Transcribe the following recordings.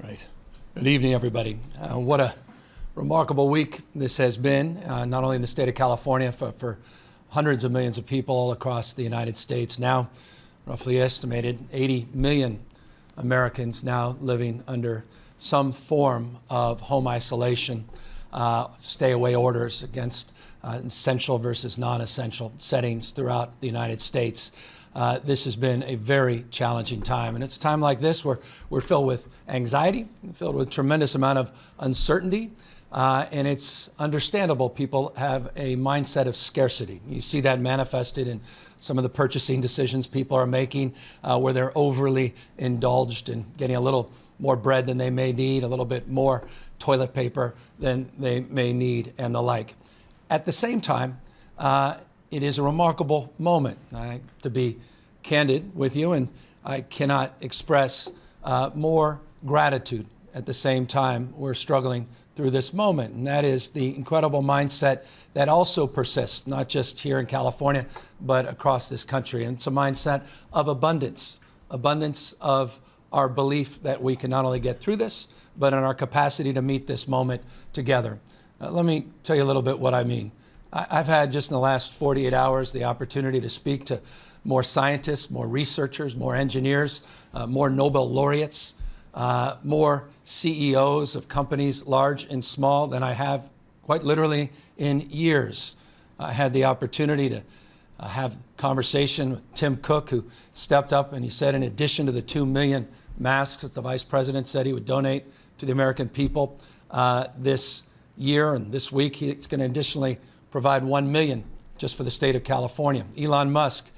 Right. Good evening, everybody. What a remarkable week this has been, not only in the state of California, but for hundreds of millions of people all across the United States. Now, roughly estimated 80 million Americans now living under some form of home isolation, stay-away orders against essential versus non-essential settings throughout the United States. This has been a very challenging time, and it's a time like this where we're filled with anxiety, filled with tremendous amount of uncertainty, and it's understandable people have a mindset of scarcity. You see that manifested in some of the purchasing decisions people are making, where they're overly indulged in getting a little more bread than they may need, a little bit more toilet paper than they may need, and the like. At the same time, it is a remarkable moment to be candid with you, and I cannot express more gratitude at the same time we're struggling through this moment, and that is the incredible mindset that also persists, not just here in California, but across this country. And it's a mindset of abundance of our belief that we can not only get through this, but in our capacity to meet this moment together. Let me tell you a little bit what I mean. I've had, just in the last 48 hours, the opportunity to speak to more scientists, more researchers, more engineers, more Nobel laureates, more CEOs of companies large and small than I have quite literally in years. I had the opportunity to have a conversation with Tim Cook, who stepped up and he said, in addition to the 2 million masks that the Vice President said he would donate to the American people this year and this week, he's going to additionally provide 1 million just for the state of California. Elon Musk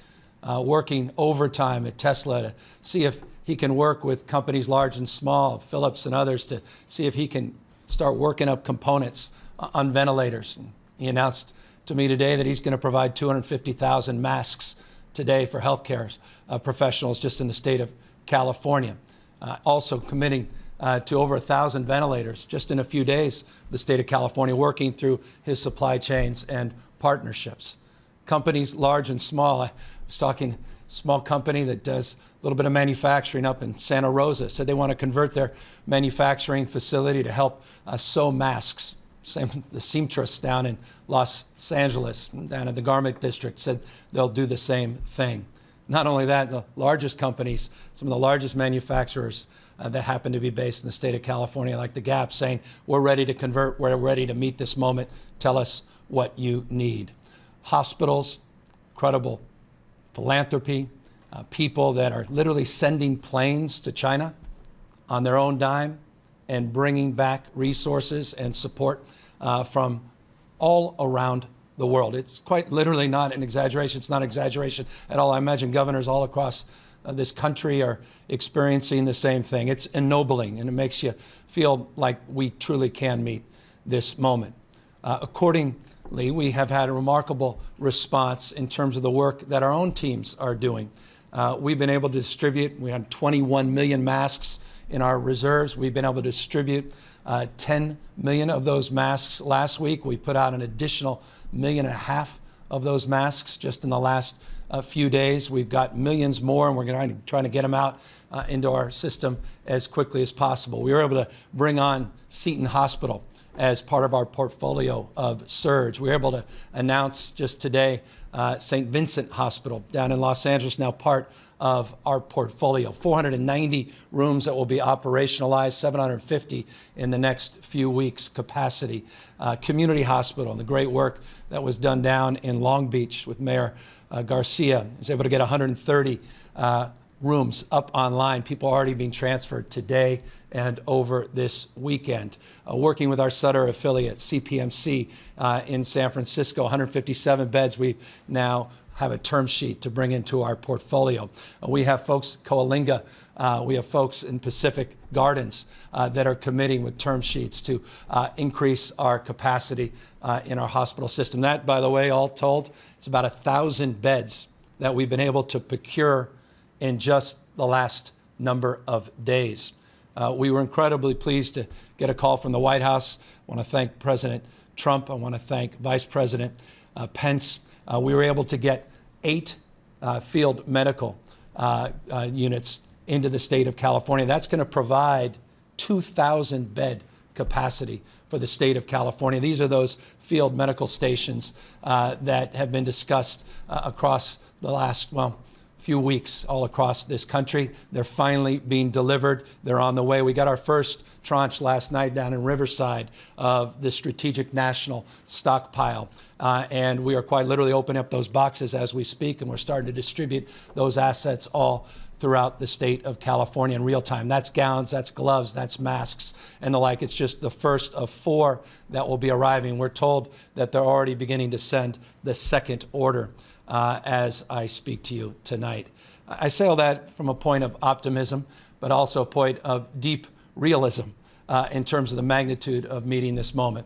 working overtime at Tesla to see if he can work with companies large and small, Philips and others, to see if he can start working up components on ventilators. And he announced to me today that he's going to provide 250,000 masks today for healthcare professionals just in the state of California. Also committing to over 1,000 ventilators just in a few days, the state of California, working through his supply chains and partnerships. Companies large and small. I was talking to a small company that does a little bit of manufacturing up in Santa Rosa, said they want to convert their manufacturing facility to help sew masks. Same, the seamstress down in Los Angeles, down in the garment district, said they'll do the same thing. Not only that, the largest companies, some of the largest manufacturers that happen to be based in the state of California, like the Gap, saying, we're ready to convert, we're ready to meet this moment, tell us what you need. Hospitals, incredible philanthropy, people that are literally sending planes to China on their own dime and bringing back resources and support from all around the world. It's quite literally not an exaggeration. It's not an exaggeration at all. I imagine governors all across this country are experiencing the same thing. It's ennobling, and it makes you feel like we truly can meet this moment. Accordingly, we have had a remarkable response in terms of the work that our own teams are doing. We've been able to distribute, we had 21 million masks in our reserves. We've been able to distribute 10 million of those masks last week. We put out an additional 1.5 million of those masks just in the last few days. We've got millions more, and we're trying to get them out into our system as quickly as possible. We were able to bring on Seton Hospital as part of our portfolio of surge. We were able to announce just today St. Vincent Hospital down in Los Angeles, now part of our portfolio. 490 rooms that will be operationalized, 750 in the next few weeks capacity. Community Hospital and the great work that was done down in Long Beach with Mayor Garcia. He was able to get 130 rooms up online. People are already being transferred today and over this weekend. Working with our Sutter affiliate, CPMC, in San Francisco, 157 beds. We now have a term sheet to bring into our portfolio. We have folks, Coalinga, we have folks in Pacific Gardens that are committing with term sheets to increase our capacity in our hospital system. That, by the way, all told, it's about 1,000 beds that we've been able to procure in just the last number of days. We were incredibly pleased to get a call from the White House. I want to thank President Trump. I want to thank Vice President Pence. We were able to get 8 field medical units into the state of California. That's going to provide 2,000 bed capacity for the state of California. These are those field medical stations that have been discussed across the last, few weeks all across this country. They're finally being delivered. They're on the way. We got our first tranche last night down in Riverside of the Strategic National Stockpile. And we are quite literally opening up those boxes as we speak, and we're starting to distribute those assets all throughout the state of California in real time. That's gowns, that's gloves, that's masks, and the like. It's just the first of 4 that will be arriving. We're told that they're already beginning to send the second order as I speak to you tonight. I say all that from a point of optimism, but also a point of deep realism in terms of the magnitude of meeting this moment.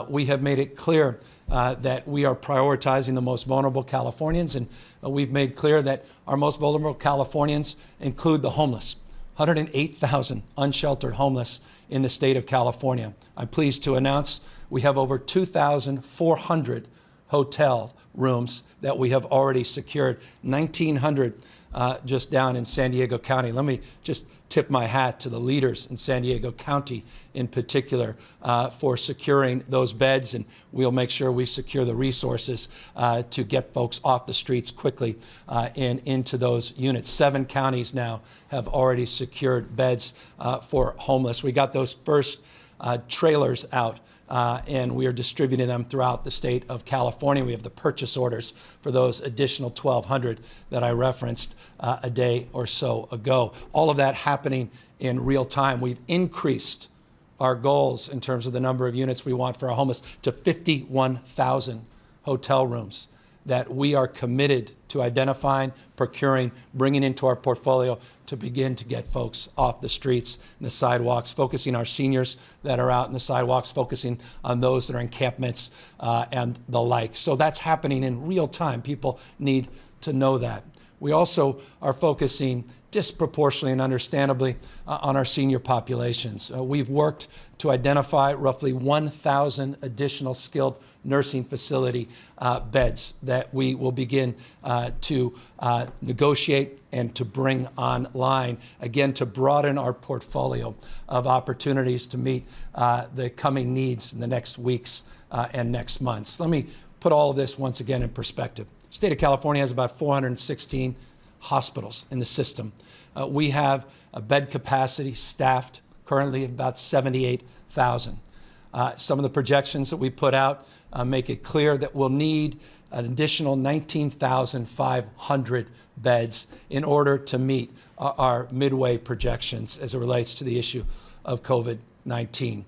We have made it clear that we are prioritizing the most vulnerable Californians, and we've made clear that our most vulnerable Californians include the homeless. 108,000 unsheltered homeless in the state of California. I'm pleased to announce we have over 2,400 hotel rooms that we have already secured, 1,900 just down in San Diego County. Let me just tip my hat to the leaders in San Diego County in particular for securing those beds, and we'll make sure we secure the resources to get folks off the streets quickly and into those units. 7 counties now have already secured beds for homeless. We got those first trailers out. And we are distributing them throughout the state of California. We have the purchase orders for those additional 1,200 that I referenced a day or so ago. All of that happening in real time. We've increased our goals in terms of the number of units we want for our homeless to 51,000 hotel rooms that we are committed to identifying, procuring, bringing into our portfolio to begin to get folks off the streets and the sidewalks, focusing our seniors that are out in the sidewalks, focusing on those that are in encampments and the like. So that's happening in real time. People need to know that. We also are focusing disproportionately and understandably on our senior populations. We've worked to identify roughly 1,000 additional skilled nursing facility beds that we will begin to negotiate and to bring online, again, to broaden our portfolio of opportunities to meet the coming needs in the next weeks and next months. Let me put all of this once again in perspective. The state of California has about 416 hospitals in the system. We have a bed capacity staffed currently about 78,000. Some of the projections that we put out make it clear that we'll need an additional 19,500 beds in order to meet our midway projections as it relates to the issue of COVID-19.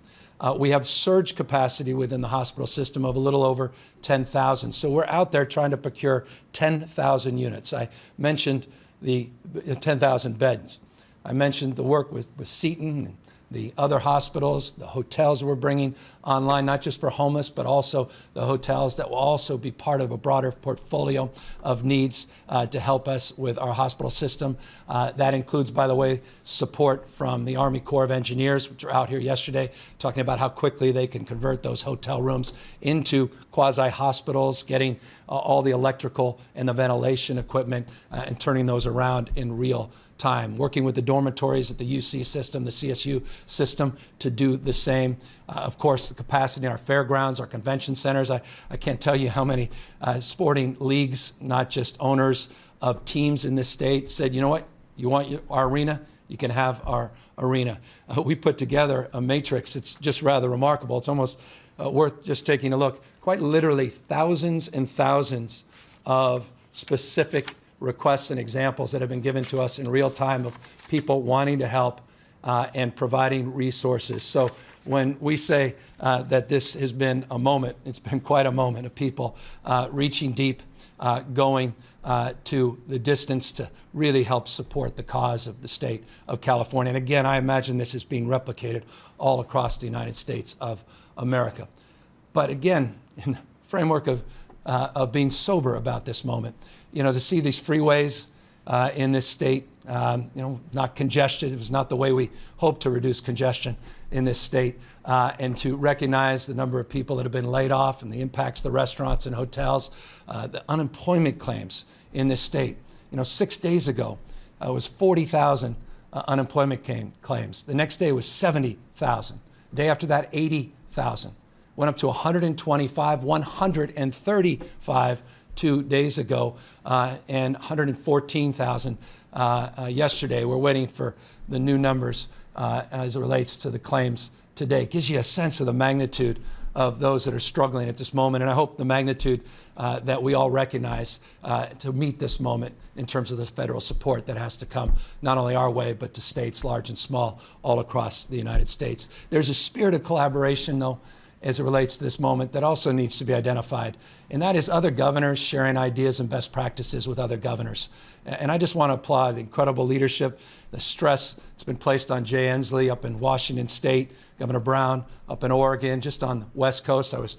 We have surge capacity within the hospital system of a little over 10,000. So we're out there trying to procure 10,000 units. I mentioned the 10,000 beds. I mentioned the work with Seton and the other hospitals, the hotels we're bringing online, not just for homeless, but also the hotels that will also be part of a broader portfolio of needs to help us with our hospital system. That includes, by the way, support from the Army Corps of Engineers, which were out here yesterday talking about how quickly they can convert those hotel rooms into quasi-hospitals, getting all the electrical and the ventilation equipment and turning those around in real time, working with the dormitories at the UC system, the CSU system to do the same. Of course, the capacity in our fairgrounds, our convention centers. I can't tell you how many sporting leagues, not just owners of teams in this state, said, you know what, you want our arena? You can have our arena. We put together a matrix. It's just rather remarkable. It's almost worth just taking a look. Quite literally thousands and thousands of specific requests and examples that have been given to us in real time of people wanting to help and providing resources. So when we say that this has been a moment, it's been quite a moment of people reaching deep, going to the distance to really help support the cause of the state of California. And again, I imagine this is being replicated all across the United States of America. But again, in the framework of being sober about this moment, to see these freeways in this state, not congested. It was not the way we hope to reduce congestion in this state, and to recognize the number of people that have been laid off and the impacts to the restaurants and hotels, the unemployment claims in this state. 6 days ago, it was 40,000 unemployment claims. The next day was 70,000. Day after that, 80,000. Went up to 125, 135 2 days ago, and 114,000 yesterday. We're waiting for the new numbers as it relates to the claims today. It gives you a sense of the magnitude of those that are struggling at this moment, and I hope the magnitude that we all recognize to meet this moment in terms of the federal support that has to come not only our way, but to states large and small all across the United States. There's a spirit of collaboration, though, as it relates to this moment that also needs to be identified, and that is other governors sharing ideas and best practices with other governors. And I just want to applaud the incredible leadership, the stress that's been placed on Jay Inslee up in Washington State, Governor Brown up in Oregon, just on the West Coast. I was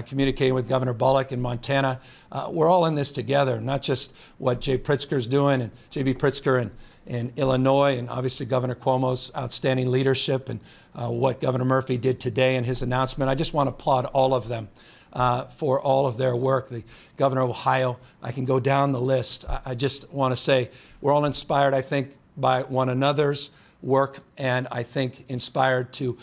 communicating with Governor Bullock in Montana. We're all in this together, not just what Jay Pritzker's doing and J.B. Pritzker in Illinois, and obviously Governor Cuomo's outstanding leadership, and what Governor Murphy did today in his announcement. I just want to applaud all of them for all of their work. The Governor of Ohio, I can go down the list. I just want to say we're all inspired, I think, by one another's work, and I think inspired to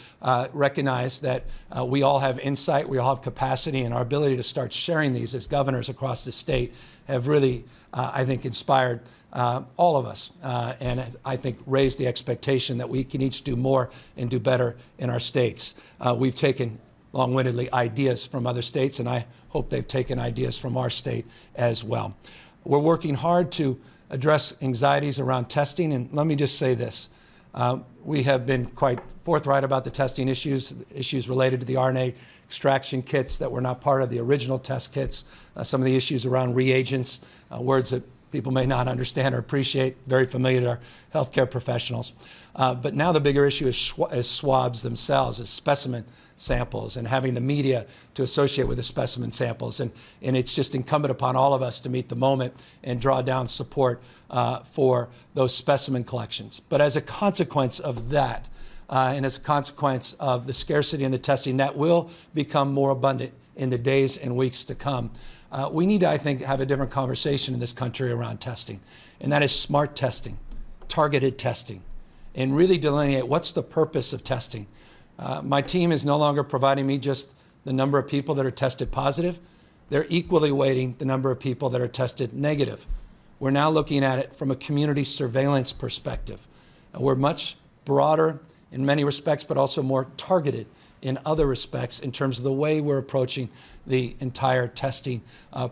recognize that we all have insight, we all have capacity, and our ability to start sharing these as governors across the state have really, I think, inspired all of us, and I think raised the expectation that we can each do more and do better in our states. We've taken long-windedly ideas from other states, and I hope they've taken ideas from our state as well. We're working hard to address anxieties around testing, and let me just say this. We have been quite forthright about the testing issues related to the RNA extraction kits that were not part of the original test kits, some of the issues around reagents, words that people may not understand or appreciate, very familiar to our healthcare professionals. But now the bigger issue is swabs themselves, is specimen samples, and having the media to associate with the specimen samples. And it's just incumbent upon all of us to meet the moment and draw down support for those specimen collections. But as a consequence of that, and as a consequence of the scarcity in the testing that will become more abundant in the days and weeks to come, we need to, I think, have a different conversation in this country around testing. And that is smart testing, targeted testing, and really delineate what's the purpose of testing. My team is no longer providing me just the number of people that are tested positive. They're equally weighting the number of people that are tested negative. We're now looking at it from a community surveillance perspective. We're much broader in many respects, but also more targeted in other respects in terms of the way we're approaching the entire testing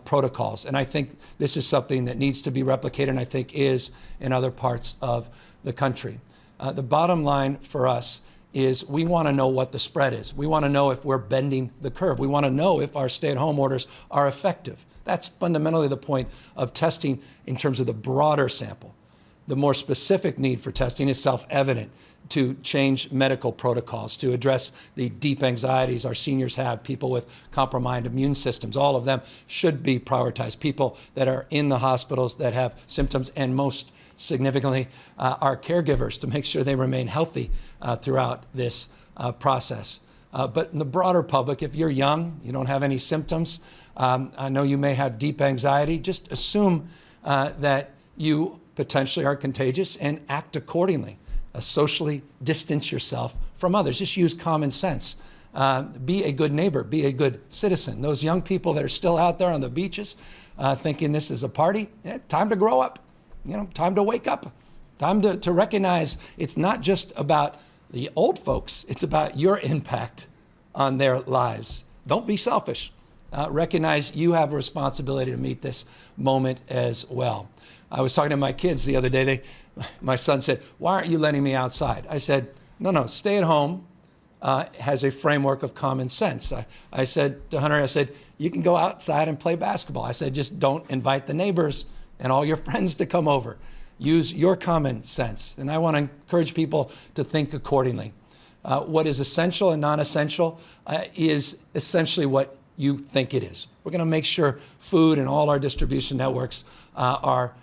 protocols. And I think this is something that needs to be replicated, and I think is in other parts of the country. The bottom line for us is we want to know what the spread is. We want to know if we're bending the curve. We want to know if our stay-at-home orders are effective. That's fundamentally the point of testing in terms of the broader sample. The more specific need for testing is self-evident, to change medical protocols, to address the deep anxieties our seniors have, people with compromised immune systems. All of them should be prioritized. People that are in the hospitals that have symptoms, and most significantly, our caregivers, to make sure they remain healthy throughout this process. But in the broader public, if you're young, you don't have any symptoms, I know you may have deep anxiety, just assume that you potentially are contagious and act accordingly. Socially distance yourself from others. Just use common sense. Be a good neighbor. Be a good citizen. Those young people that are still out there on the beaches thinking this is a party, time to grow up. Time to wake up. Time to recognize it's not just about the old folks. It's about your impact on their lives. Don't be selfish. Recognize you have a responsibility to meet this moment as well. I was talking to my kids the other day. My son said, "Why aren't you letting me outside?" I said, no, stay at home has a framework of common sense. I said to Hunter, I said, you can go outside and play basketball. I said, just don't invite the neighbors and all your friends to come over. Use your common sense. And I want to encourage people to think accordingly. What is essential and non-essential is essentially what you think it is. We're going to make sure food and all our distribution networks are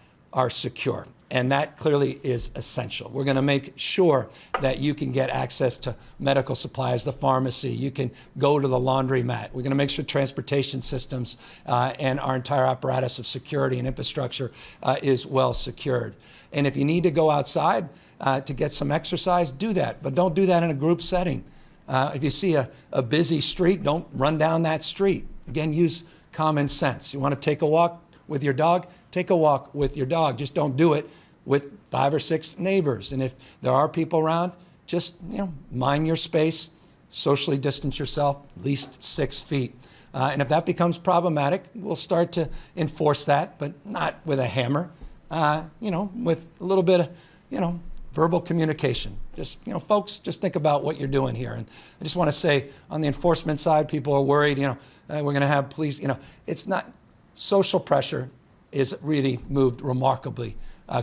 secure. And that clearly is essential. We're going to make sure that you can get access to medical supplies, the pharmacy, you can go to the laundromat. We're going to make sure transportation systems and our entire apparatus of security and infrastructure is well secured. And if you need to go outside to get some exercise, do that. But don't do that in a group setting. If you see a busy street, don't run down that street. Again, use common sense. You want to take a walk with your dog? Take a walk with your dog. Just don't do it with 5 or 6 neighbors. And if there are people around, just mind your space, socially distance yourself at least 6 feet. And if that becomes problematic, we'll start to enforce that, but not with a hammer, with a little bit of, verbal communication. Just, folks, just think about what you're doing here. And I just want to say, on the enforcement side, people are worried, we're going to have police, it's not, social pressure is really moved remarkably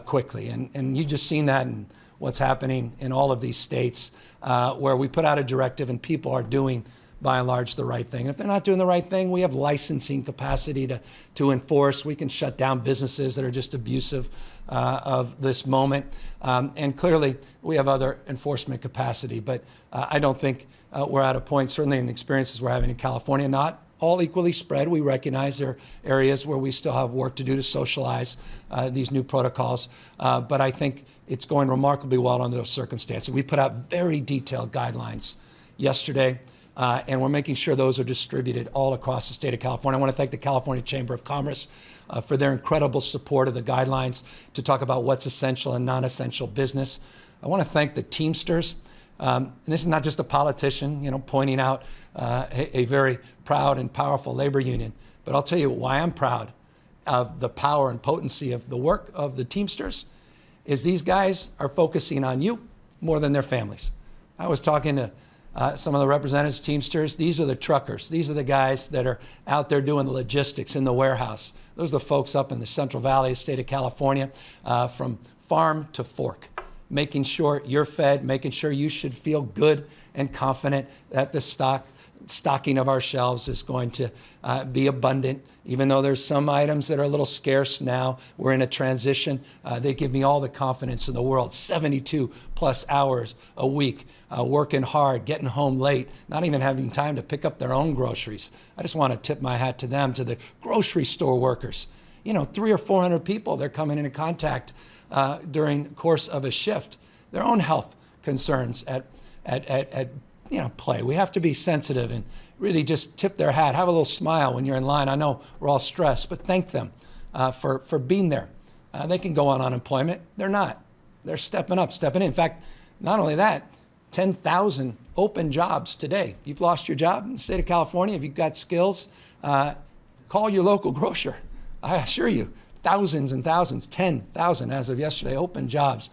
quickly. And you just seen that in what's happening in all of these states where we put out a directive and people are doing, by and large, the right thing. And if they're not doing the right thing, we have licensing capacity to enforce. We can shut down businesses that are just abusive of this moment. And clearly, we have other enforcement capacity. But I don't think we're at a point, certainly in the experiences we're having in California, not all equally spread. We recognize there are areas where we still have work to do to socialize these new protocols. But I think it's going remarkably well under those circumstances. We put out very detailed guidelines yesterday, and we're making sure those are distributed all across the state of California. I want to thank the California Chamber of Commerce for their incredible support of the guidelines to talk about what's essential and non-essential business. I want to thank the Teamsters. And this is not just a politician, pointing out a very proud and powerful labor union. But I'll tell you why I'm proud of the power and potency of the work of the Teamsters is these guys are focusing on you more than their families. I was talking to some of the representatives, Teamsters. These are the truckers. These are the guys that are out there doing the logistics in the warehouse. Those are the folks up in the Central Valley of the state of California, from farm to fork, making sure you're fed, making sure you should feel good and confident that the stocking of our shelves is going to be abundant. Even though there's some items that are a little scarce now, we're in a transition. They give me all the confidence in the world. 72 plus hours a week, working hard, getting home late, not even having time to pick up their own groceries. I just want to tip my hat to them, to the grocery store workers. 300 or 400 people they're coming into contact during the course of a shift. Their own health concerns at play. We have to be sensitive and really just tip their hat, have a little smile when you're in line. I know we're all stressed, but thank them for being there. They can go on unemployment. They're not. They're stepping up, stepping in. In fact, not only that, 10,000 open jobs today. If you've lost your job in the state of California, if you've got skills, call your local grocer. I assure you, thousands and thousands, 10,000 as of yesterday, open jobs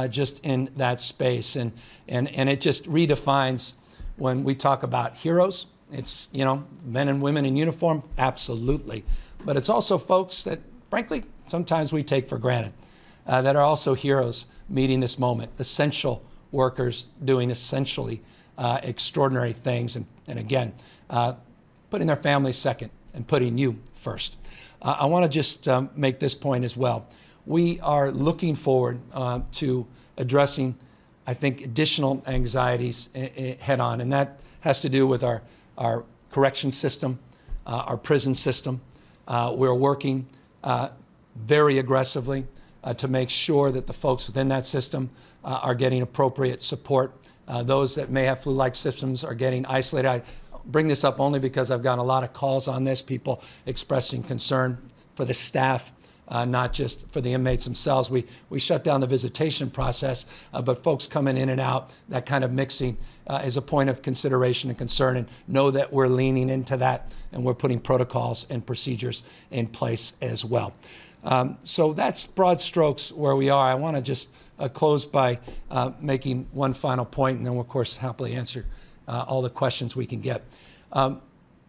just in that space. And it just redefines when we talk about heroes. It's, men and women in uniform, absolutely. But it's also folks that, frankly, sometimes we take for granted, that are also heroes meeting this moment, essential workers doing essentially extraordinary things. And again, putting their families second and putting you first. I want to just make this point as well. We are looking forward to addressing, I think, additional anxieties head on, and that has to do with our correction system, our prison system. We're working very aggressively to make sure that the folks within that system are getting appropriate support. Those that may have flu-like symptoms are getting isolated. I bring this up only because I've gotten a lot of calls on this, people expressing concern for the staff, not just for the inmates themselves. We shut down the visitation process, but folks coming in and out, that kind of mixing is a point of consideration and concern, and know that we're leaning into that and we're putting protocols and procedures in place as well. So that's broad strokes where we are. I want to just close by making one final point, and then we'll, of course, happily answer all the questions we can get.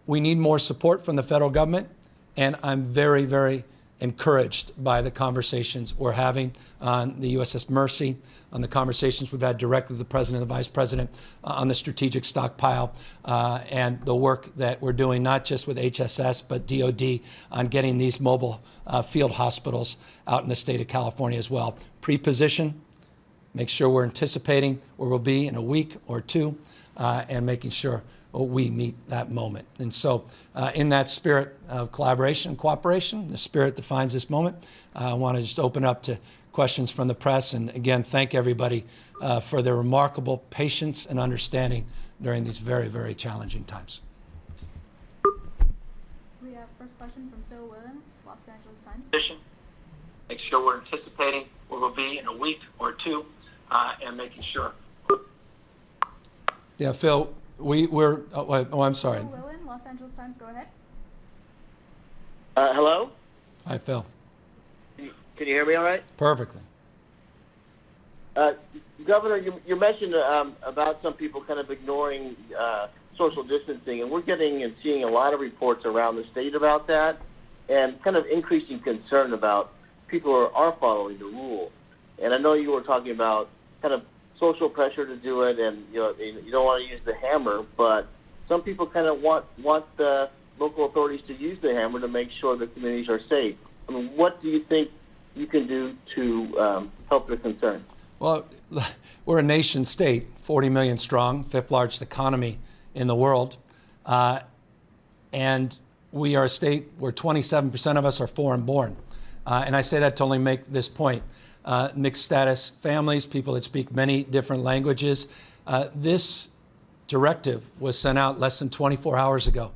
We need more support from the federal government, and I'm very, very encouraged by the conversations we're having on the USS Mercy, on the conversations we've had directly with the President and the Vice President, on the strategic stockpile, and the work that we're doing, not just with HSS, but DOD, on getting these mobile field hospitals out in the state of California as well. Pre-position, make sure we're anticipating where we'll be in a week or two, and making sure we meet that moment. And so in that spirit of collaboration and cooperation, the spirit defines this moment, I want to just open up to questions from the press. And again, thank everybody for their remarkable patience and understanding during these very, very challenging times. We have first question from Phil Willen, Los Angeles Times. Make sure we're anticipating where we'll be in a week or two, and making sure. Yeah, Phil, I'm sorry. Phil Willen, Los Angeles Times, go ahead. Hello? Hi, Phil. Can you hear me all right? Perfectly. Governor, you mentioned about some people kind of ignoring social distancing, and we're getting and seeing a lot of reports around the state about that, and kind of increasing concern about people who are following the rule. And I know you were talking about kind of social pressure to do it, and you don't want to use the hammer, but some people kind of want the local authorities to use the hammer to make sure the communities are safe. I mean, what do you think you can do to help the concern? Well, we're a nation state, 40 million strong, fifth largest economy in the world, and we are a state where 27% of us are foreign born. And I say that to only make this point. Mixed status families, people that speak many different languages. This directive was sent out less than 24 hours ago.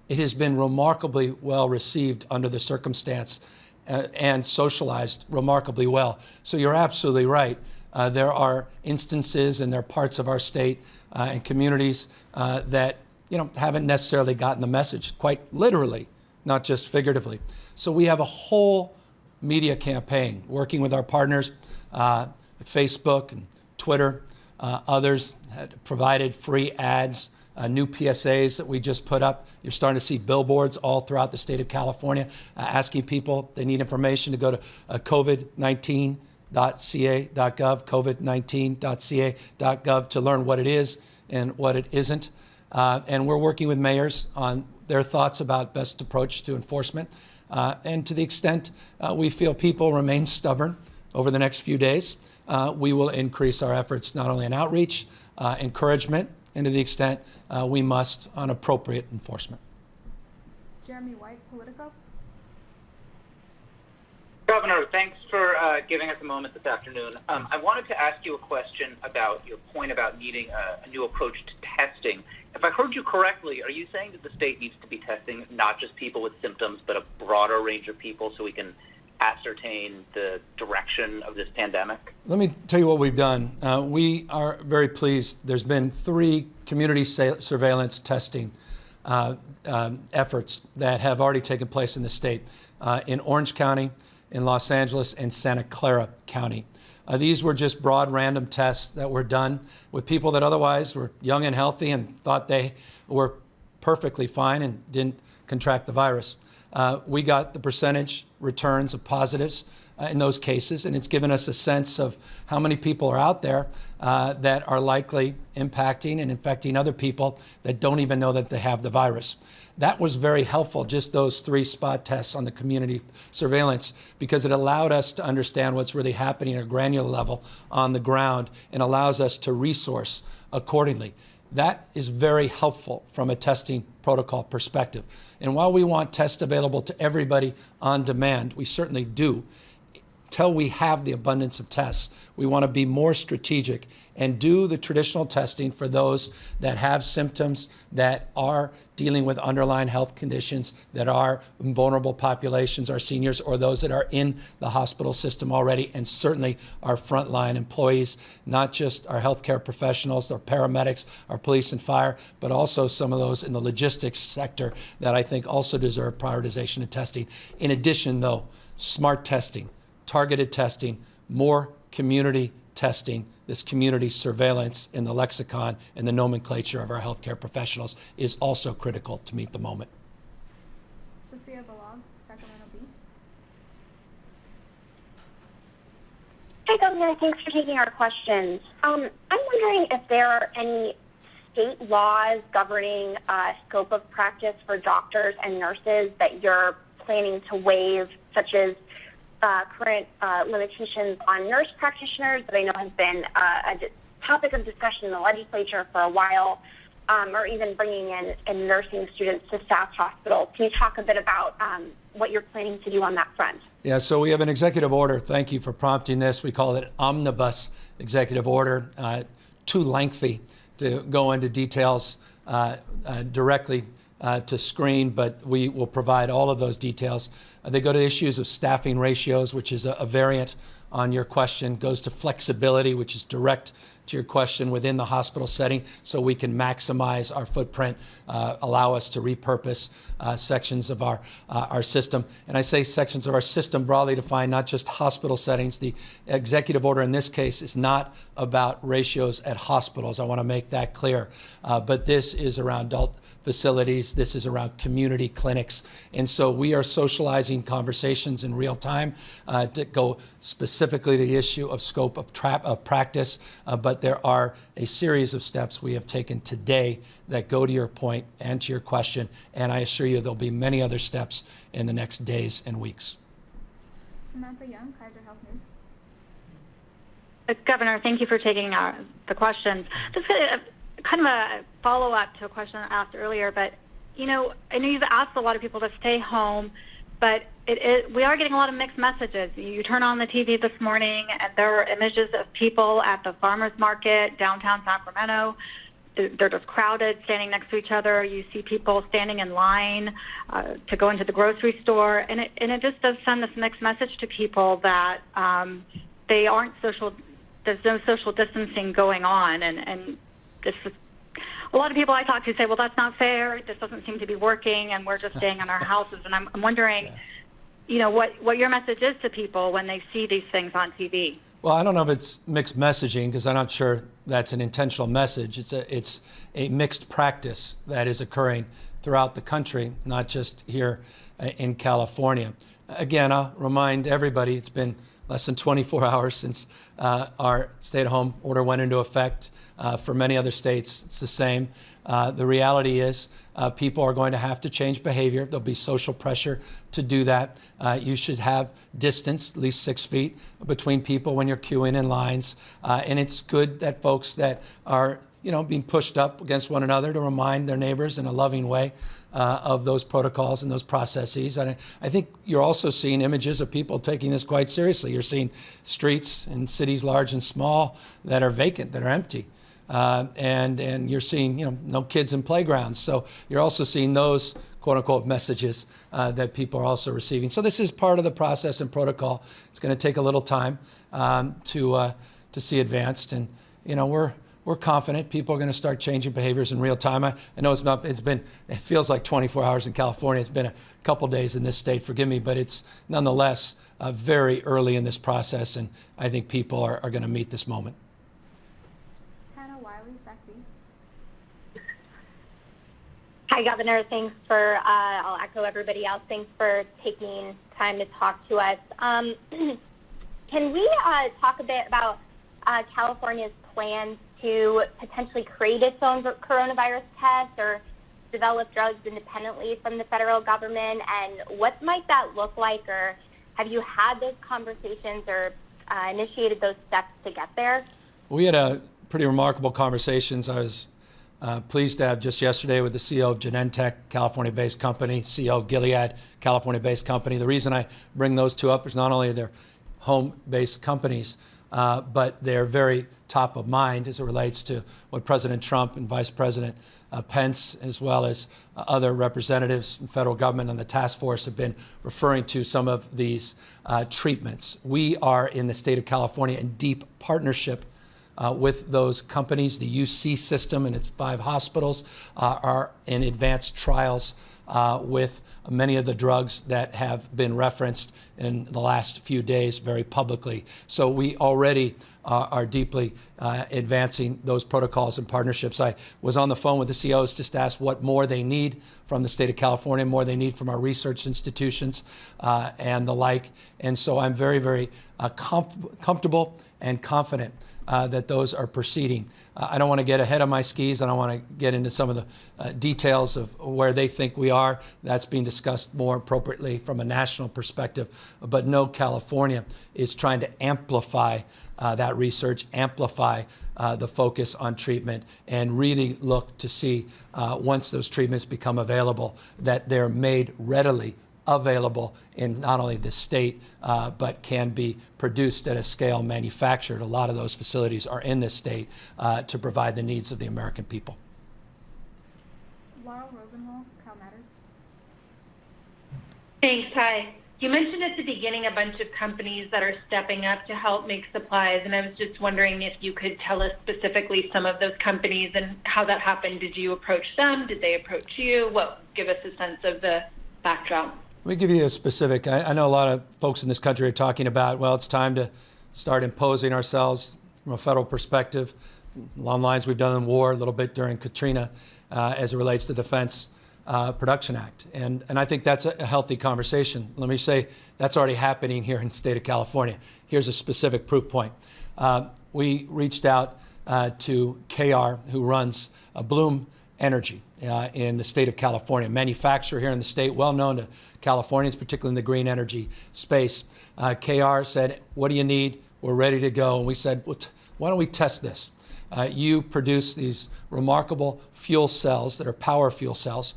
It has been remarkably well received under the circumstance and socialized remarkably well. So you're absolutely right. There are instances and there are parts of our state and communities that haven't necessarily gotten the message, quite literally, not just figuratively. So we have a whole media campaign working with our partners at Facebook and Twitter. Others had provided free ads, new PSAs that we just put up. You're starting to see billboards all throughout the state of California asking people they need information to go to covid19.ca.gov, covid19.ca.gov to learn what it is and what it isn't. And we're working with mayors on their thoughts about best approach to enforcement. And to the extent we feel people remain stubborn over the next few days, we will increase our efforts not only in outreach, encouragement, and to the extent we must on appropriate enforcement. Jeremy White, Politico. Governor, thanks for giving us a moment this afternoon. I wanted to ask you a question about your point about needing a new approach to testing. If I heard you correctly, are you saying that the state needs to be testing not just people with symptoms, but a broader range of people so we can ascertain the direction of this pandemic? Let me tell you what we've done. We are very pleased. There's been 3 community surveillance testing efforts that have already taken place in the state, in Orange County, in Los Angeles, and Santa Clara County. These were just broad random tests that were done with people that otherwise were young and healthy and thought they were perfectly fine and didn't contract the virus. We got the percentage returns of positives in those cases, and it's given us a sense of how many people are out there that are likely impacting and infecting other people that don't even know that they have the virus. That was very helpful, just those 3 spot tests on the community surveillance, because it allowed us to understand what's really happening at a granular level on the ground and allows us to resource accordingly. That is very helpful from a testing protocol perspective. And while we want tests available to everybody on demand, we certainly do, until we have the abundance of tests, we want to be more strategic and do the traditional testing for those that have symptoms, that are dealing with underlying health conditions, that are in vulnerable populations, our seniors, or those that are in the hospital system already, and certainly our frontline employees, not just our healthcare professionals, our paramedics, our police and fire, but also some of those in the logistics sector that I think also deserve prioritization of testing. In addition, though, smart testing, targeted testing, more community testing, this community surveillance in the lexicon and the nomenclature of our healthcare professionals is also critical to meet the moment. Sophia Balog, Sacramento Bee. Hi, Governor. Thanks for taking our questions. I'm wondering if there are any state laws governing scope of practice for doctors and nurses that you're planning to waive, such as current limitations on nurse practitioners that I know has been a topic of discussion in the legislature for a while, or even bringing in nursing students to staff hospitals. Can you talk a bit about what you're planning to do on that front? Yeah, so we have an executive order. Thank you for prompting this. We call it omnibus executive order. Too lengthy to go into details directly to screen, but we will provide all of those details. They go to issues of staffing ratios, which is a variant on your question, goes to flexibility, which is direct to your question within the hospital setting, so we can maximize our footprint, allow us to repurpose sections of our system. And I say sections of our system broadly defined, not just hospital settings. The executive order in this case is not about ratios at hospitals. I want to make that clear. But this is around adult facilities. This is around community clinics. And so we are socializing conversations in real time to go specifically to the issue of scope of practice. But there are a series of steps we have taken today that go to your point and to your question. And I assure you there'll be many other steps in the next days and weeks. Samantha Young, Kaiser Health News. Governor, thank you for taking the question. Just kind of a follow-up to a question I asked earlier, but I know you've asked a lot of people to stay home, but we are getting a lot of mixed messages. You turn on the TV this morning, and there are images of people at the farmers market downtown Sacramento. They're just crowded, standing next to each other. You see people standing in line to go into the grocery store, and it just does send this mixed message to people that they aren't social. There's no social distancing going on, and this is, a lot of people I talk to say, well, that's not fair. This doesn't seem to be working, and we're just staying in our houses. And I'm wondering, what your message is to people when they see these things on TV. Well, I don't know if it's mixed messaging, because I'm not sure that's an intentional message. It's a mixed practice that is occurring throughout the country, not just here in California. Again, I'll remind everybody it's been less than 24 hours since our stay-at-home order went into effect. For many other states, it's the same. The reality is people are going to have to change behavior. There'll be social pressure to do that. You should have distance, at least 6 feet, between people when you're queuing in lines. And it's good that folks that are being pushed up against one another to remind their neighbors in a loving way of those protocols and those processes. And I think you're also seeing images of people taking this quite seriously. You're seeing streets in cities large and small that are vacant, that are empty. And you're seeing, no kids in playgrounds. So you're also seeing those quote unquote messages that people are also receiving. So this is part of the process and protocol. It's going to take a little time to see advanced. And, we're confident people are going to start changing behaviors in real time. I know it feels like 24 hours in California. It's been a couple days in this state, forgive me, but it's nonetheless very early in this process. And I think people are going to meet this moment. Hannah Wiley, SACB. Hi, Governor. Thanks for, I'll echo everybody else. Thanks for taking time to talk to us. Can we talk a bit about California's plans to potentially create its own coronavirus test or develop drugs independently from the federal government? And what might that look like? Or have you had those conversations or initiated those steps to get there? We had a pretty remarkable conversations. I was pleased to have just yesterday with the CEO of Genentech, California-based company, CEO of Gilead, California-based company. The reason I bring those two up is not only they're home-based companies, but they're very top of mind as it relates to what President Trump and Vice President Pence, as well as other representatives from federal government on the task force, have been referring to some of these treatments. We are in the state of California in deep partnership with those companies. The UC system and its 5 hospitals are in advanced trials with many of the drugs that have been referenced in the last few days very publicly. So we already are deeply advancing those protocols and partnerships. I was on the phone with the CEOs just to ask what more they need from the state of California, more they need from our research institutions and the like. And so I'm very, very comfortable and confident that those are proceeding. I don't want to get ahead of my skis. I don't want to get into some of the details of where they think we are. That's being discussed more appropriately from a national perspective. But no, California is trying to amplify that research, amplify the focus on treatment, and really look to see once those treatments become available that they're made readily available in not only the state, but can be produced at a scale, manufactured. A lot of those facilities are in this state to provide the needs of the American people. Laurel Rosenhall, Cal Matters. Thanks. Hi. You mentioned at the beginning a bunch of companies that are stepping up to help make supplies, and I was just wondering if you could tell us specifically some of those companies and how that happened. Did you approach them? Did they approach you? Give us a sense of the backdrop. Let me give you a specific. I know a lot of folks in this country are talking about, well, it's time to start imposing ourselves from a federal perspective, along lines we've done in war, a little bit during Katrina, as it relates to Defense Production Act. And I think that's a healthy conversation. Let me say that's already happening here in the state of California. Here's a specific proof point. We reached out to KR, who runs Bloom Energy in the state of California, manufacturer here in the state, well known to Californians, particularly in the green energy space. KR said, what do you need? We're ready to go. And we said, well, why don't we test this? You produce these remarkable fuel cells that are power fuel cells.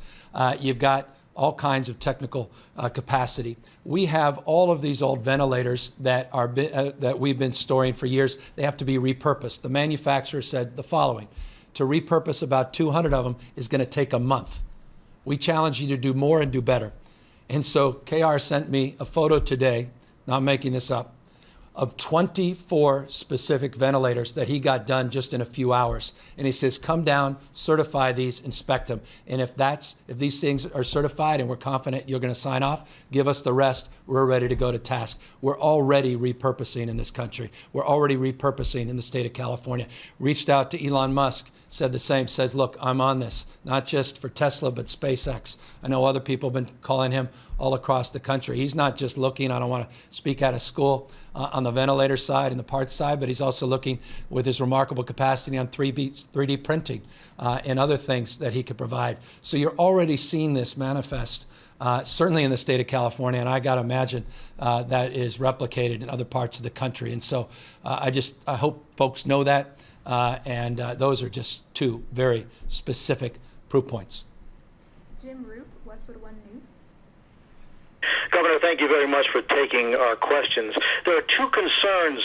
You've got all kinds of technical capacity. We have all of these old ventilators that we've been storing for years. They have to be repurposed. The manufacturer said the following: to repurpose about 200 of them is going to take a month. We challenge you to do more and do better. And so KR sent me a photo today, not making this up, of 24 specific ventilators that he got done just in a few hours. And he says, come down, certify these, inspect them. And if these things are certified and we're confident you're going to sign off, give us the rest. We're ready to go to task. We're already repurposing in this country. We're already repurposing in the state of California. Reached out to Elon Musk, said the same, says, look, I'm on this, not just for Tesla, but SpaceX. I know other people have been calling him all across the country. He's not just looking, I don't want to speak out of school, on the ventilator side and the parts side, but he's also looking with his remarkable capacity on 3D printing and other things that he could provide. So you're already seeing this manifest, certainly in the state of California, and I got to imagine that is replicated in other parts of the country. And so I hope folks know that, and those are just two very specific proof points. Jim Roop, Westwood One News. Governor, thank you very much for taking our questions. There are two concerns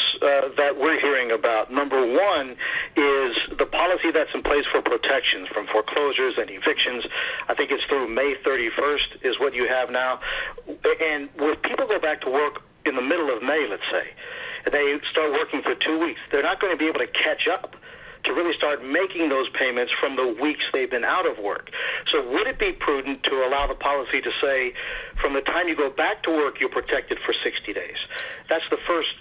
that we're hearing about. Number one is the policy that's in place for protections from foreclosures and evictions. I think it's through May 31st is what you have now. And when people go back to work in the middle of May, let's say, and they start working for 2 weeks, they're not going to be able to catch up to really start making those payments from the weeks they've been out of work. So would it be prudent to allow the policy to say from the time you go back to work, you're protected for 60 days? That's the first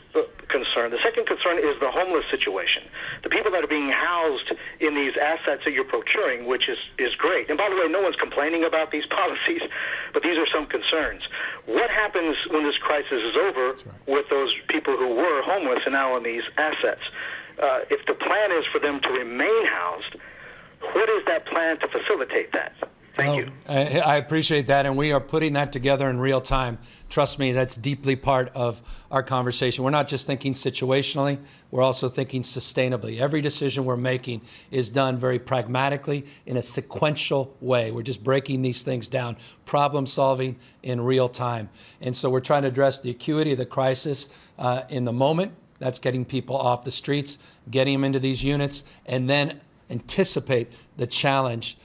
concern. The second concern is the homeless situation. The people that are being housed in these assets that you're procuring, which is great. And by the way, no one's complaining about these policies, but these are some concerns. What happens when this crisis is over with those people who were homeless and now in these assets? If the plan is for them to remain housed, what is that plan to facilitate that? Thank you. I appreciate that, and we are putting that together in real time. Trust me, that's deeply part of our conversation. We're not just thinking situationally, we're also thinking sustainably. Every decision we're making is done very pragmatically in a sequential way. We're just breaking these things down, problem solving in real time. And so we're trying to address the acuity of the crisis in the moment. That's getting people off the streets, getting them into these units, and then anticipate the challenge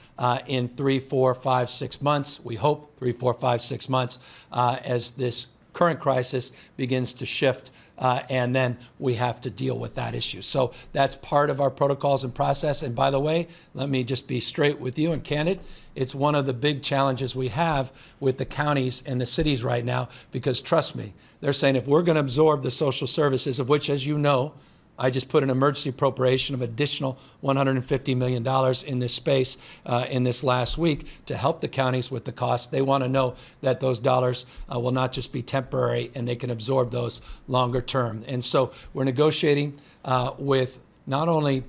in 3, 4, 5, 6 months. We hope 3, 4, 5, 6 months as this current crisis begins to shift, and then we have to deal with that issue. So that's part of our protocols and process. And by the way, let me just be straight with you and candid. It's one of the big challenges we have with the counties and the cities right now, because trust me, they're saying if we're going to absorb the social services, of which, as you know, I just put an emergency appropriation of additional $150 million in this space in this last week to help the counties with the costs. They want to know that those dollars will not just be temporary and they can absorb those longer term. And so we're negotiating with not only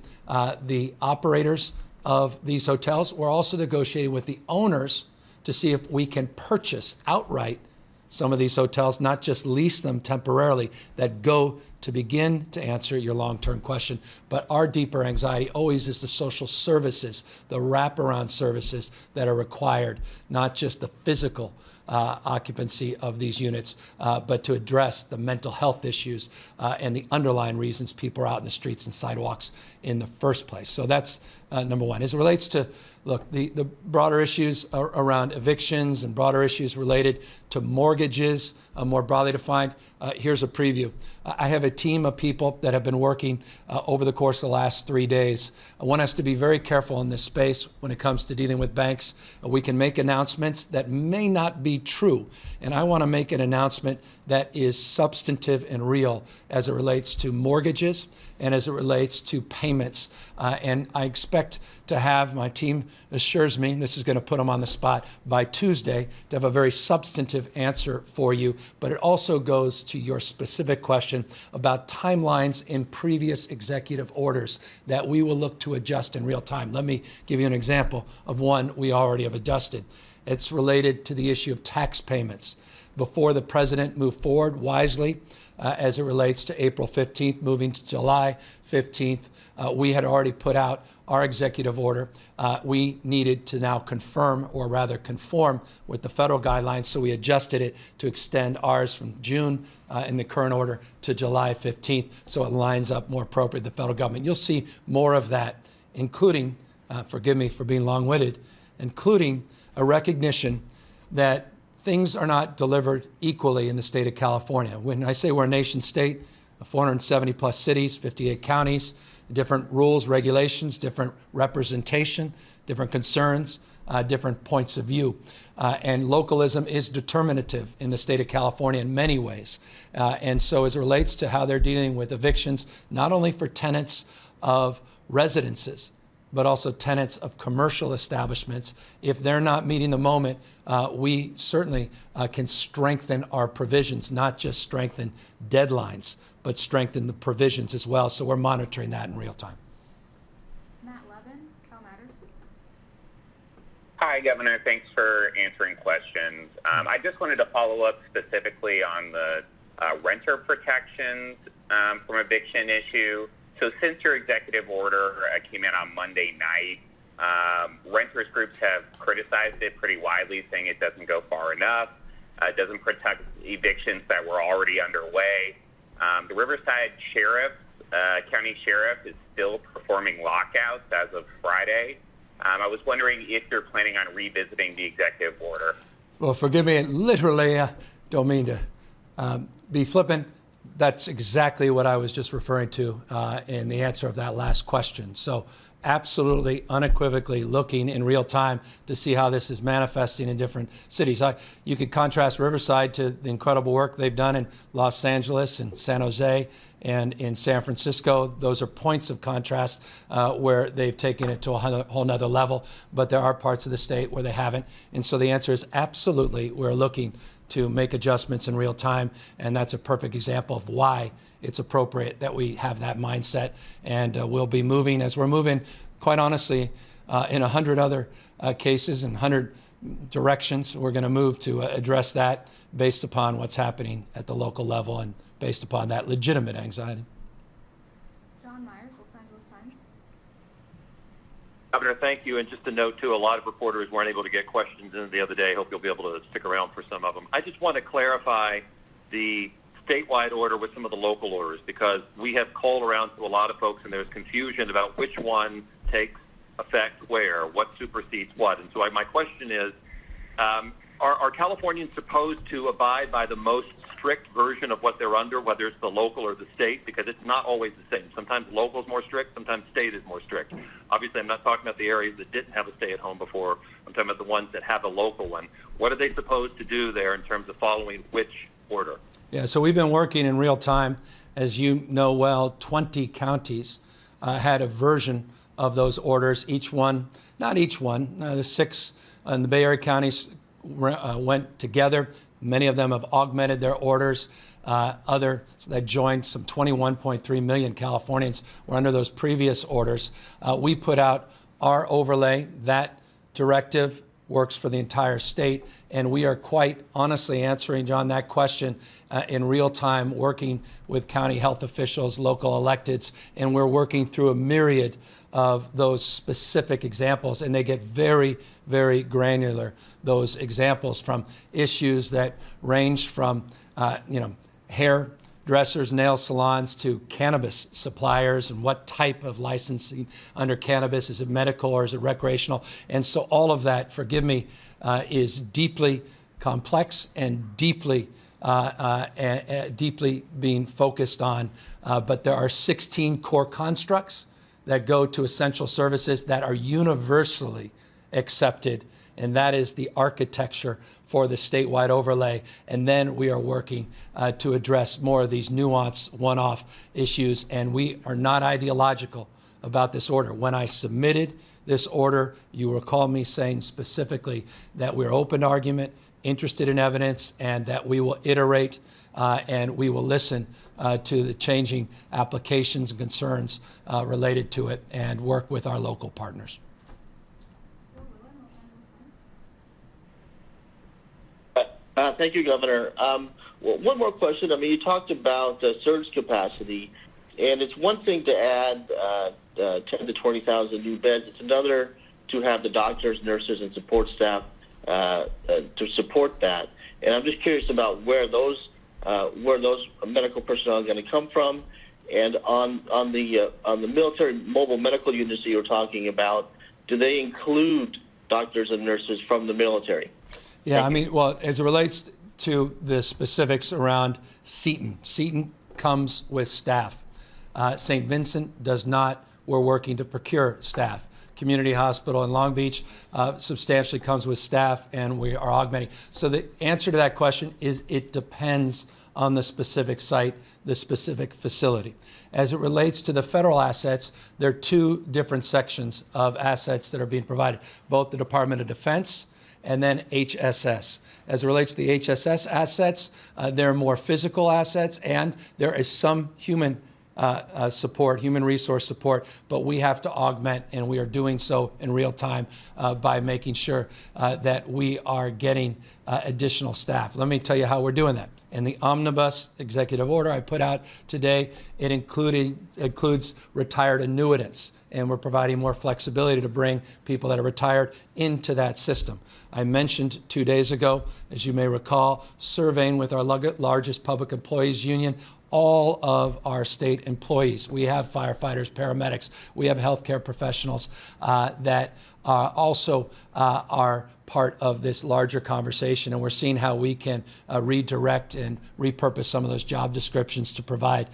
the operators of these hotels, we're also negotiating with the owners to see if we can purchase outright some of these hotels, not just lease them temporarily, that go to begin to answer your long-term question. But our deeper anxiety always is the social services, the wraparound services that are required, not just the physical occupancy of these units, but to address the mental health issues and the underlying reasons people are out in the streets and sidewalks in the first place. So that's number one. As it relates to, look, the broader issues around evictions and broader issues related to mortgages, more broadly defined, here's a preview. I have a team of people that have been working over the course of the last 3 days. I want us to be very careful in this space when it comes to dealing with banks. We can make announcements that may not be true, and I want to make an announcement that is substantive and real as it relates to mortgages and as it relates to payments. And I expect to have, my team assures me, and this is going to put them on the spot, by Tuesday to have a very substantive answer for you. But it also goes to your specific question about timelines in previous executive orders that we will look to adjust in real time. Let me give you an example of one we already have adjusted. It's related to the issue of tax payments. Before the president moved forward wisely as it relates to April 15th, moving to July 15th, we had already put out our executive order. We needed to now confirm, or rather conform, with the federal guidelines, so we adjusted it to extend ours from June in the current order to July 15th, so it lines up more appropriate with the federal government. You'll see more of that, including, forgive me for being long-winded, including a recognition that things are not delivered equally in the state of California. When I say we're a nation state, 470 plus cities, 58 counties, different rules, regulations, different representation, different concerns, different points of view. And localism is determinative in the state of California in many ways. And so as it relates to how they're dealing with evictions, not only for tenants of residences, but also tenants of commercial establishments, if they're not meeting the moment, we certainly can strengthen our provisions, not just strengthen deadlines, but strengthen the provisions as well. So we're monitoring that in real time. Matt Levin, Cal Matters. Hi, Governor. Thanks for answering questions. I just wanted to follow up specifically on the renter protections from eviction issue. So since your executive order came in on Monday night, renters groups have criticized it pretty widely, saying it doesn't go far enough, it doesn't protect evictions that were already underway. The Riverside Sheriff, County Sheriff, is still performing lockouts as of Friday. I was wondering if you're planning on revisiting the executive order. Well, forgive me, literally, don't mean to be flippant. That's exactly what I was just referring to in the answer of that last question. So absolutely, unequivocally looking in real time to see how this is manifesting in different cities. You could contrast Riverside to the incredible work they've done in Los Angeles and San Jose and in San Francisco. Those are points of contrast where they've taken it to a whole nother level, but there are parts of the state where they haven't. And so the answer is absolutely, we're looking to make adjustments in real time, and that's a perfect example of why it's appropriate that we have that mindset. And we'll be moving, as we're moving, quite honestly, in 100 other cases and 100 directions. We're going to move to address that based upon what's happening at the local level and based upon that legitimate anxiety. John Myers, Los Angeles Times. Governor, thank you. And just a note, too, a lot of reporters weren't able to get questions in the other day. Hope you'll be able to stick around for some of them. I just want to clarify the statewide order with some of the local orders, because we have called around to a lot of folks and there's confusion about which one takes effect where, what supersedes what. And so my question is, are Californians supposed to abide by the most strict version of what they're under, whether it's the local or the state, because it's not always the same. Sometimes local is more strict, sometimes state is more strict. Obviously, I'm not talking about the areas that didn't have a stay-at-home before. I'm talking about the ones that have a local one. What are they supposed to do there in terms of following which order? Yeah, so we've been working in real time. As you know well, 20 counties had a version of those orders. Each one, not each one, the 6 in the Bay Area counties went together. Many of them have augmented their orders. Others that joined, some 21.3 million Californians were under those previous orders. We put out our overlay. That directive works for the entire state, and we are quite honestly answering, John, that question in real time, working with county health officials, local electeds, and we're working through a myriad of those specific examples, and they get very, very granular, those examples, from issues that range from hairdressers, nail salons, to cannabis suppliers, and what type of licensing under cannabis. Is it medical or is it recreational? And so all of that, forgive me, is deeply complex and deeply being focused on. But there are 16 core constructs that go to essential services that are universally accepted, and that is the architecture for the statewide overlay. And then we are working to address more of these nuanced one-off issues, and we are not ideological about this order. When I submitted this order, you recall me saying specifically that we're open to argument, interested in evidence, and that we will iterate and we will listen to the changing applications and concerns related to it, and work with our local partners. Thank you, Governor. One more question. I mean, you talked about surge capacity, and it's one thing to add 10 to 20,000 new beds. It's another to have the doctors, nurses, and support staff to support that. And I'm just curious about where those medical personnel are going to come from. And on the military mobile medical units that you were talking about, do they include doctors and nurses from the military? Yeah, I mean, well, as it relates to the specifics around Seton comes with staff. St. Vincent does not. We're working to procure staff. Community Hospital in Long Beach substantially comes with staff, and we are augmenting. So the answer to that question is it depends on the specific site, the specific facility. As it relates to the federal assets, there are 2 different sections of assets that are being provided, both the Department of Defense and then HSS. As it relates to the HSS assets, there are more physical assets, and there is some human support, human resource support, but we have to augment, and we are doing so in real time by making sure that we are getting additional staff. Let me tell you how we're doing that. In the omnibus executive order I put out today, it includes retired annuitants, and we're providing more flexibility to bring people that are retired into that system. I mentioned 2 days ago, as you may recall, surveying with our largest public employees union, all of our state employees. We have firefighters, paramedics, we have healthcare professionals that also are part of this larger conversation, and we're seeing how we can redirect and repurpose some of those job descriptions to provide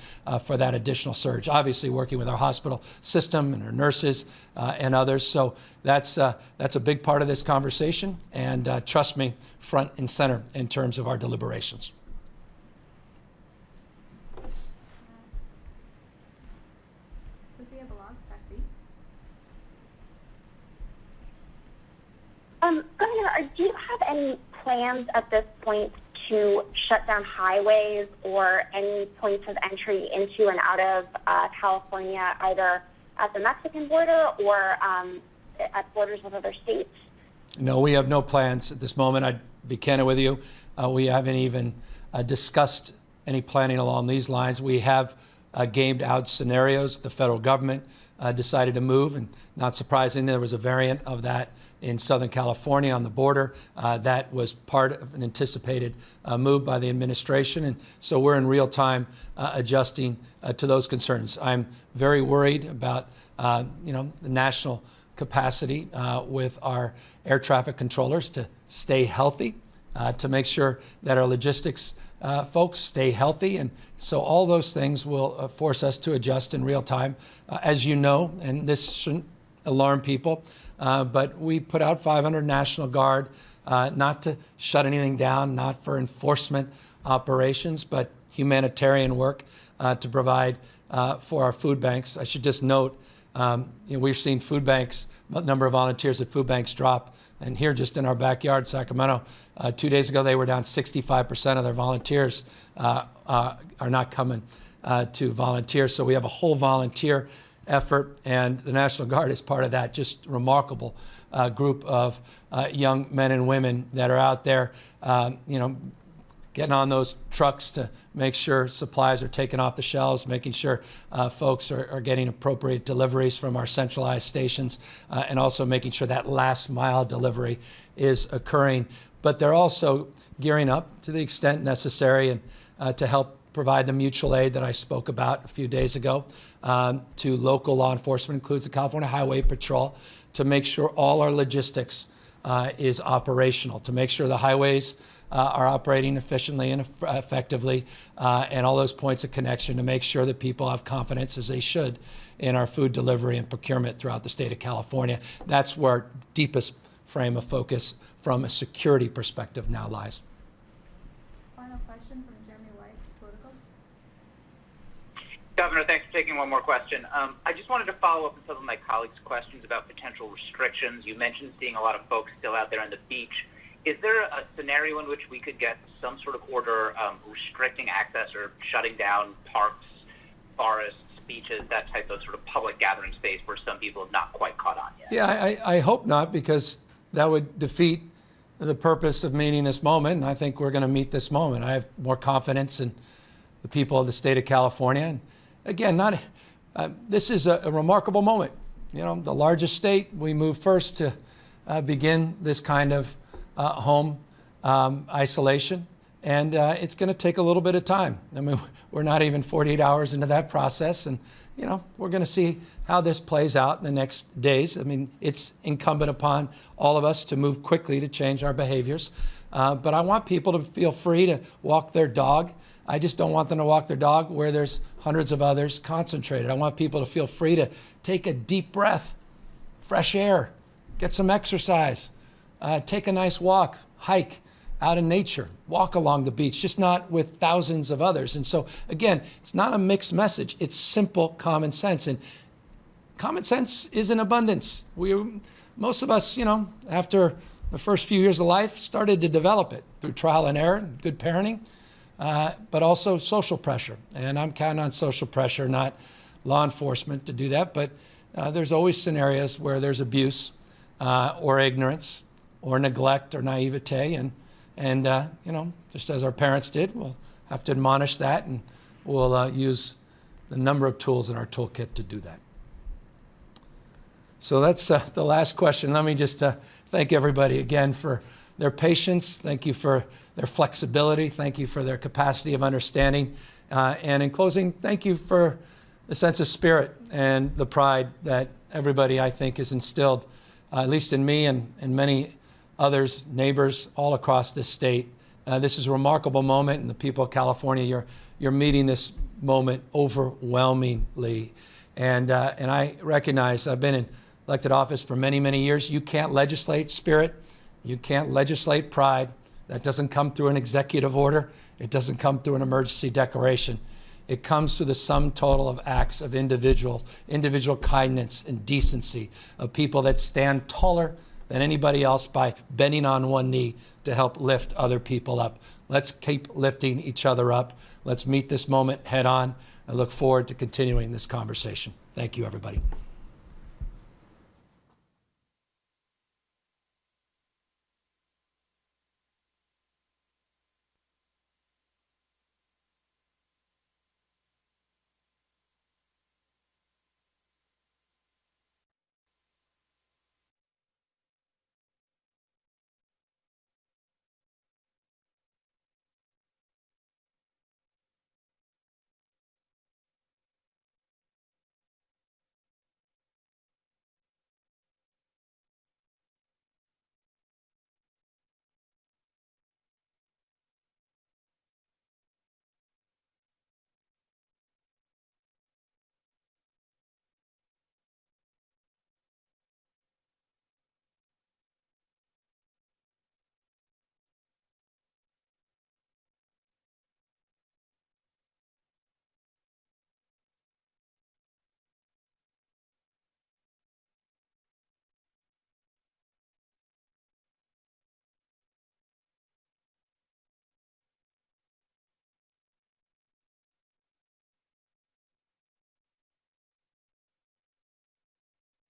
for that additional surge. Obviously, working with our hospital system and our nurses and others. So that's a big part of this conversation, and trust me, front and center in terms of our deliberations. Governor, do you have any plans at this point to shut down highways or any points of entry into and out of California, either at the Mexican border or at borders with other states? No, we have no plans at this moment. I'd be candid with you. We haven't even discussed any planning along these lines. We have gamed out scenarios. The federal government decided to move, and not surprisingly, there was a variant of that in Southern California on the border. That was part of an anticipated move by the administration, and so we're in real time adjusting to those concerns. I'm very worried about the national capacity with our air traffic controllers to stay healthy to make sure that our logistics folks stay healthy. And so all those things will force us to adjust in real time. As you know, and this shouldn't alarm people, but we put out 500 National Guard, not to shut anything down, not for enforcement operations, but humanitarian work to provide for our food banks. I should just note, we've seen food banks, number of volunteers at food banks drop. And here just in our backyard, Sacramento, 2 days ago, they were down 65% of their volunteers are not coming to volunteer. So we have a whole volunteer effort, and the National Guard is part of that. Just remarkable group of young men and women that are out there, getting on those trucks to make sure supplies are taken off the shelves, making sure folks are getting appropriate deliveries from our centralized stations, and also making sure that last mile delivery is occurring. But they're also gearing up to the extent necessary and to help provide the mutual aid that I spoke about a few days ago to local law enforcement, includes the California Highway Patrol, to make sure all our logistics is operational, to make sure the highways are operating efficiently and effectively, and all those points of connection to make sure that people have confidence, as they should, in our food delivery and procurement throughout the state of California. That's where our deepest frame of focus from a security perspective now lies. Final question from Jeremy White, Political. Governor, thanks for taking one more question. I just wanted to follow up on some of my colleagues' questions about potential restrictions. You mentioned seeing a lot of folks still out there on the beach. Is there a scenario in which we could get some sort of order restricting access or shutting down parks, forests, beaches, that type of sort of public gathering space where some people have not quite caught on yet? Yeah, I hope not, because that would defeat the purpose of meeting this moment, and I think we're going to meet this moment. I have more confidence in the people of the state of California. And again, this is a remarkable moment. The largest state, we move first to begin this kind of home isolation, and it's going to take a little bit of time. I mean, we're not even 48 hours into that process, and we're going to see how this plays out in the next days. I mean, it's incumbent upon all of us to move quickly to change our behaviors, but I want people to feel free to walk their dog. I just don't want them to walk their dog where there's hundreds of others concentrated. I want people to feel free to take a deep breath, fresh air, get some exercise. Take a nice walk, hike out in nature, walk along the beach, just not with thousands of others. And so, again, it's not a mixed message. It's simple common sense. And common sense is in abundance. Most of us, after the first few years of life, started to develop it through trial and error, good parenting, but also social pressure. And I'm counting on social pressure, not law enforcement, to do that. But there's always scenarios where there's abuse or ignorance, or neglect or naivete, and just as our parents did, we'll have to admonish that, and we'll use the number of tools in our toolkit to do that. So that's the last question. Let me just thank everybody again for their patience. Thank you for their flexibility. Thank you for their capacity of understanding. And in closing, thank you for the sense of spirit and the pride that everybody, I think, has instilled, at least in me and many others, neighbors all across this state. This is a remarkable moment, and the people of California, you're meeting this moment overwhelmingly. And I recognize I've been in elected office for many, many years. You can't legislate spirit. You can't legislate pride. That doesn't come through an executive order. It doesn't come through an emergency declaration. It comes through the sum total of acts of individual kindness and decency, of people that stand taller than anybody else by bending on one knee to help lift other people up. Let's keep lifting each other up. Let's meet this moment head on. I look forward to continuing this conversation. Thank you, everybody.